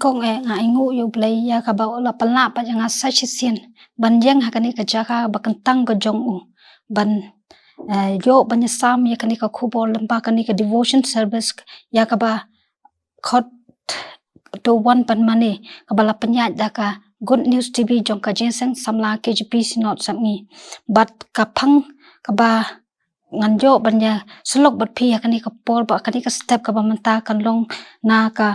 kong nga ingu yu blay ya ka ba la palna pa janga sa chisien ban jeng hakani ka jaka bakantang ka jong u ban yo banya sam ya kani ka khubor lampa kani ka devotion service ya ka ba khot to one pan mane ka bala panya da ka good news tv jong ka jenseng samla kgp sinot sami bat ka phang ka ba nganjo banya selok bat phi kani ka por ba kani ka step ka ba manta kan long na ka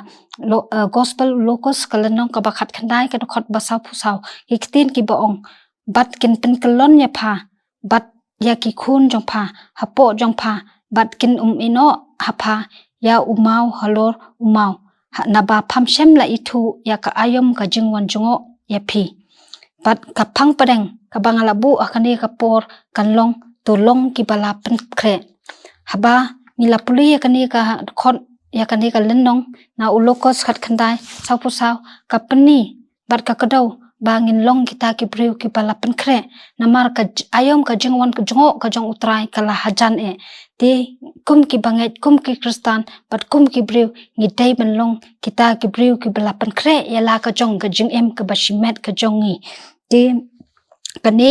gospel locus kalanong ka ba khat khandai ka khot ba sau phusau iktin ki ba ong bat kin pen kalon ya pha bat ya ki khun jong pha hapo jong pha bat kin ino hapha ya umau halor umau na ba pham shem la ithu ya ka ayom ka jingwan jongo ya phi bat ka phang padeng ka bangalabu akani ka por kan long tolong ki bala pen kre haba mila puli ya kani ka khot ya kani ka lenong na ulokos khat khandai sau pusau ka pani bat ka kadau bangin long kita ki breu ki bala pen kre namar ka ayom ka jingwan ka jongo ka jong utrai kala hajan ti kum ki banget kum ki kristan bat kum ki breu ngi dai ben long kita ki breu ki bala pen kre ya la ka jong ka jing em ka bashimet ka jongi ti kani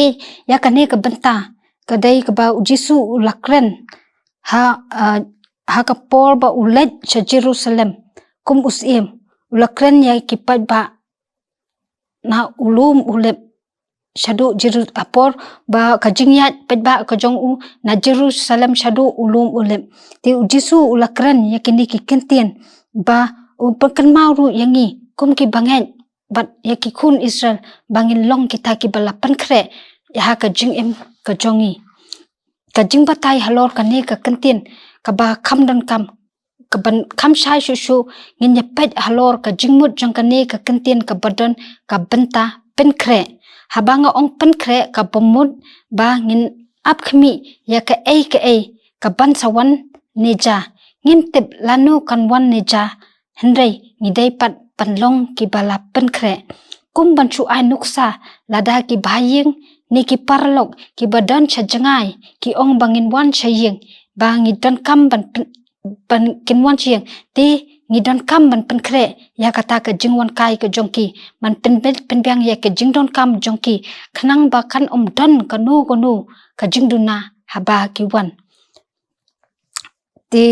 ya kani ka benta kadai ka ba jisu ulakren ha ka por ba ulet cha Jerusalem kum usim ulakren ya kipat ba na ulum ulep shadu apor ba kajingyat pet ba ka jong u na Jerusalem shadu ulum ulep ti jisu ulakren ya kini ki kentien ba upakan mauru yangi kum ki banget bat ya ki khun Israel bangin long kita ki balapan kre ya ka jing em ka jongi ka jing batai halor kani ka kentien ka ba kham dan kam ka ban kham shai shu ngin ya pet halor ka jingmut jong kani ka kentien ka badon ka benta pen kre habanga ong pen kre ka bomut ba ngin ap khmi ya ka ka ban sawan neja ngin tip lanu kan wan neja hendrei ngidai pat panlong ki bala pen kre kum ban chu ai nuksa lada ki baying ni ki parlok ki badan chajangai ki ong bangin wan chaying bangi dan kam ban kin wan chaying ti ngi dan kam ban pen kre ya kata ka jingwan kai ka jongki man pen biang ya ka jingdon kam jongki khnang ba kan dan ka nu ka jingduna haba ki wan ti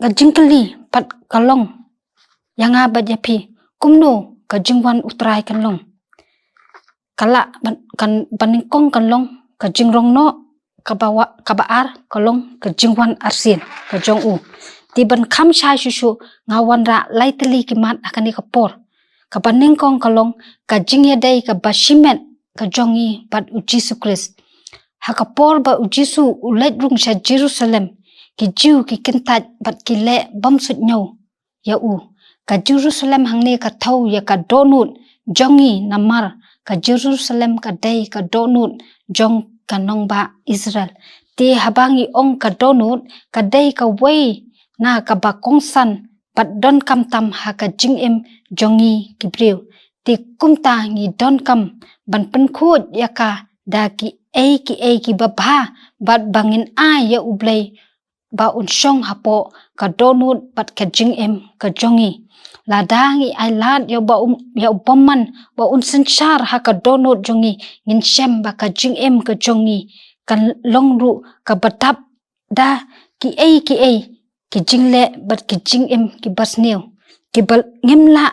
ka jingkali pat kalong yanga ba japi kumno ka jingwan utrai kan long kala kan baningkong kan long ka jingrong no ka baar kalong ka jingwan arsin ka jong u ti ban kham shai shu ngawan ra laiteli ki mat akani ka por ka baningkong kalong ka jingya dai ka bashimet ka jongi bat u Jisu Christ ha ka por ba u Jisu ulet rung sha Jerusalem ki jiu ki kentat bat ki le bam sut nyo ya u ka Jerusalem hangne ka thau ya ka donut jongi namar ka Jerusalem ka dai ka donut jong kanong ba Israel ti habangi ong ka donut ka dai ka wei na ka ba kongsan bat don kam tam ha ka jing em jongi kibriu ti kumta ngi don kam ban pen khut ya ka da ki ki babha bat bangin ya ublei ba unshong hapo ka donut bat ka jing em ka jongi ladangi ai lad ya upaman ba unsenchar ha ka donut jongi ngin shem ba ka jing em ka jongi kan longru ka batap da ki ki jingle bat ki jing em ki basneu ki bal ngimla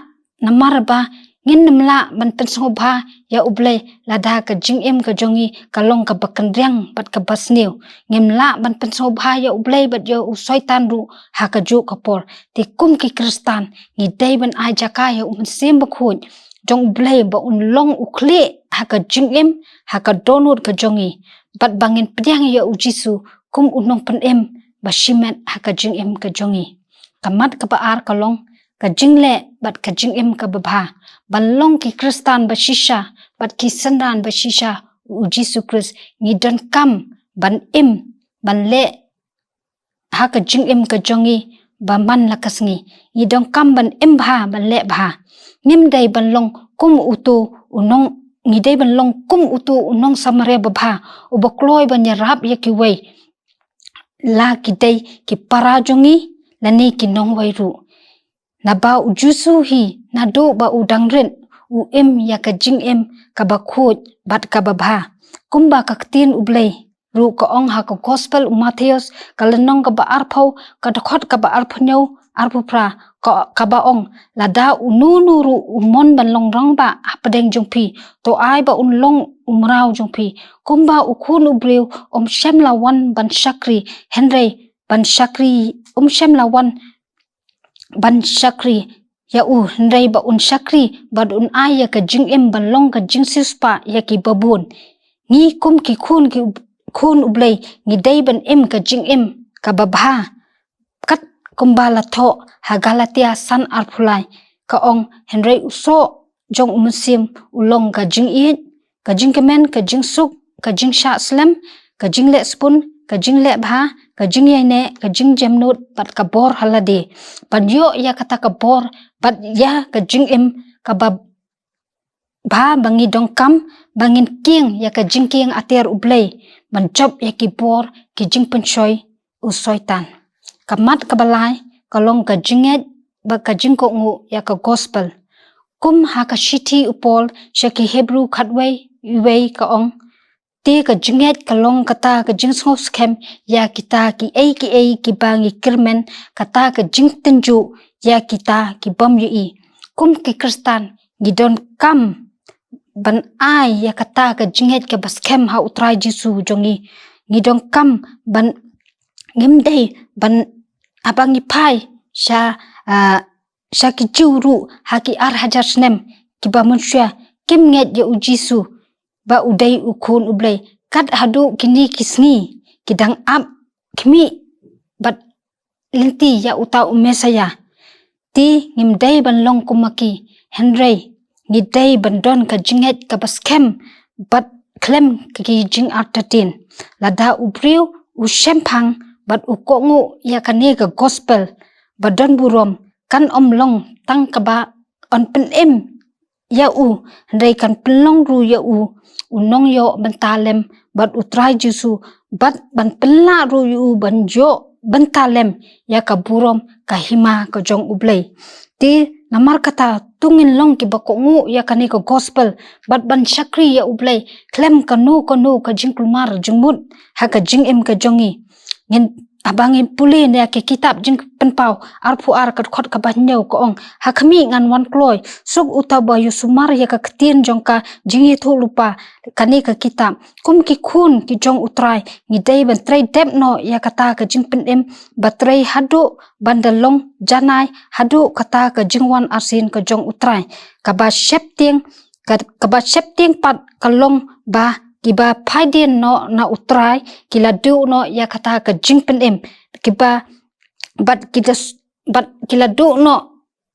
namar ba ngin namla ban pensong ba ya ublei lada ka jing em ka jongi ka long ka bakan riang bat ka basneu ngimla ban pensong ba ya ublei bat ya usoitan ru ha ka ju ka por ti kum ki kristan ngi dai ban ai jaka ya sem ba khun jong ublei ba un long ukle ha ka jing em ha ka donut ka jongi bat bangin pediang ya u Jisu kum unong pen em bashimet ha ka jing em ka jongi kamat ka baar ka long ka jingle bat ka jing em ka babha ban long ki kristan bashisha bat ki sandan bashisha u Jisu Christ ngi don kam ban ban le ha ka jing em ka jongi ba man lakas ngi don kam ban bha ban le bha nim dai ban long kum utu unong ngi dai ban long kum utu unong samare babha u bakloi ban yarap ya ki wei la ki dai ki para jongi lani ki nong wai ru na ba u jusu hi na do ba u dangren u em ya ka jing em ka ba khoj bat ka ba bha kumba ka tin u blei ru ka ong ha ka gospel u Matthews ka lenong ka ba arphau ka dakhot ka ba arphnyau arpu pra ka ba ong la da u nu ru u mon ban long rang ba apadeng jong phi to ai ba un long umrau jong phi kumba u khun u breu shem la wan ban shakri henry ban shakri shem la wan ban shakri ya u henry ba un shakri ba un ai ya ka jing em ban long ka jing sispa ya ki babun ngi kum ki khun u blei ngi dei ban em ka jing em ka babha kat kumba la tho ha Galatia san arphulai ka ong henry uso jong umsim ulong ka jing i ka jing kemen ka jing suk ka jing sha slam ka jing le spun ka jing le bha ka jing yane ka jing jamnut pat ka bor halade pan yo ya kata ka bor pat ya ka jing em ka ba bangi dong kam bangin king ya ka jing king ater ublei ban job ya ki bor ki jing penchoi usoitan kamat kabalai kalong ka jinget ba ka jing ko ngu ya ka gospel kum ha ka shiti upol shaki hebrew khatway uway ka ong te ka jinget kalong kata ka jing ngos kem ya kita ki ki bangi kirmen kata ka jing tenju ya kita ki bom yi kum ki kristan gidon kam ban ai ya kata ka jinget ka baskem ha utrai jisu jongi ngidong kam ban ngimdei ban abangi pai sha ki juru haki ar hajar snem ki ba manusia kim nget ya ujisu ba udai ukun ublei kat hadu kini kisngi kidang ap kimi bat linti ya uta umesaya ti ngimdei ban long kumaki henry ngidei ban don ka jinget ka baskem bat klem ki jing artatin lada ubriu ushempang bat ukongu ya kane ka gospel badon burom kan long tang kaba on pen em ya u ndai kan pelong ru ya u unong yo bentalem bat utrai jusu bat ban pela ru yu ban jo bentalem ya ka burom ka hima ka jong ublei ti namar kata tungin long ki bakongu ya kane ka gospel bat ban shakri ya ublei klem kanu ka jing kulmar jengmut ha ka jing em ka jongi ngin abangin puli ne ke kitab jing penpau arpu ar ka khot ka banyau ko ong hakmi ngan wan kloi suk utaba yusumar ya ka ktin jongka jingi thu lupa kani ka kitab kum ki khun ki jong utrai ngi dei ban trai dep no ya kata ka jing pen em batrai hadu bandalong janai hadu kata ka jingwan arsin ka jong utrai ka ba shepting pat kalong ba kiba phaidin no na utrai kila du no ya kata ka jingpen em kiba bat kila du no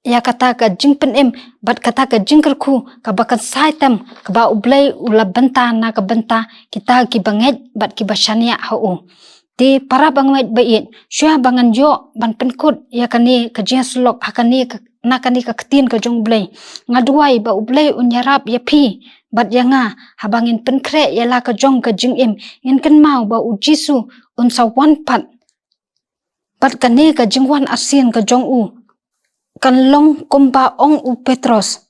ya kata ka jingpen em bat kata ka jingker khu ka bakan saitam ka ba ublei ula benta na ka benta kita ki banget bat kiba shania hau ti para banget bait syah bangan jo ban penkut ya kani ka jeslok hakani na kani ka ktin ka jong blei ngaduai ba ublei unyarap ya phi bat yanga habangin penkre yala ka jong ka jing em in kan mau ba u jisu un sa wan pat bat kani ka jingwan asin ka jong u kan long kumba ong u Petros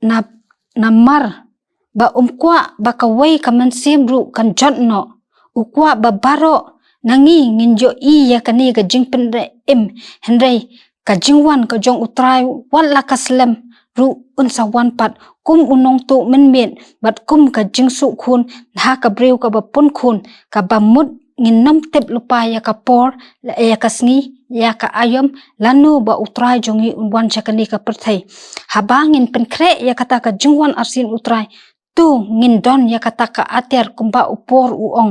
na mar ba kwa ba ka wei ka man sim ru kan jot no u kwa ba baro nangi nginjo i ya kani ka jing pen em henry ka jingwan ka jong utrai wala kaslem ru un sa wan pat kum unong tu men bat kum ka jingsu khun ha ka breu ka ba pun khun ka ba mut ngin nam tep lupa ya ka por la ya ka sngi ya ka ayom lanu ba utrai jongi unwan chakani ka perthai habangin penkre ya kata ka jingwan arsin utrai tu ngin don ya kata ka ater kumba upor uong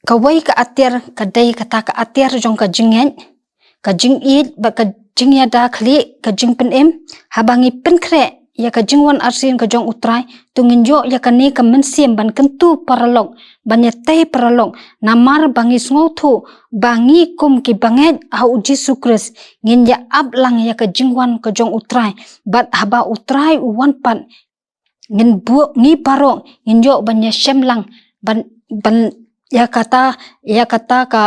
ka wai ka ater ka dai kata ka ater jong ka jingen ka jing it ba ka jing ya da khli ka jing pen em habangi penkre ya ka jingwan arsin ka jong utrai tungin jo ya kani ka mensim ban kentu paralong banyatai paralong namar bangi sngotu bangi kum ki banget au Jesu Kris ngin ya ablang ya ka jingwan ka jong utrai bat haba utrai uwan pan ngin bu ni parong ngin jo banya shemlang ban ya kata ka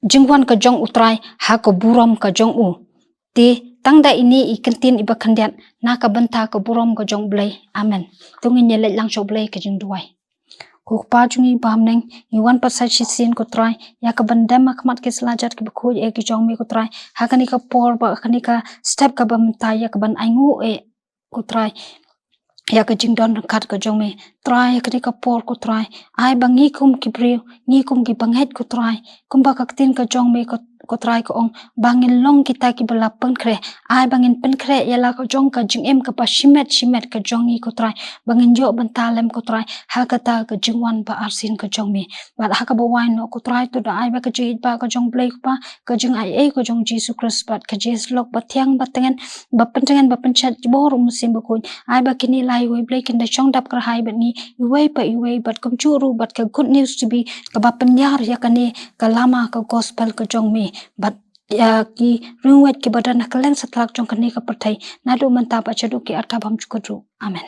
jingwan ka jong utrai ha ko buram ka jong u ti tangda ini ikentin iba kandian na ka banta ka burom ka jong blay amen tungin yelet lang sho blay ka jing duwai ku pa jungi bamneng iwan pasal sin ko try ya ka bandam akmat ke selajat ke bekuj e ki jong mi ko try hakani ka por ba hakani ka step ka bamta ya ka ban aingu e ko try ya ka jing don kat ka jong mi try hakani ka por ko try ai bangi kum ki briu ngi kum ki banget ko try kum ba ka tin ka jong mi ko try ko ong bangin long kita ki bala pengkre ai bangin pengkre yala ko jong ka jing em ka pa shimet ka jong i ko try bangin jo bantalem ko try ha ka ta ka jing wan ba arsin ka jong mi ba ha ka ba wain no ko try to da ai ba ka jit ba ka jong play pa ka jing ai ko jong Jesus Christ ba ka Jesus lok ba tiang ba tengen ba penchat bor musim ba ko ai ba kini lai we play kin da chong dap kar hai ba ni iwei ba kum churu ba ka good news to be ka ba penyar ya kani ka lama ka gospel ka jong mi but ya ki rungwet ki badan nakaleng satlak jong kani ka pertai nadu mantap acha du ki arta bam chukudru amen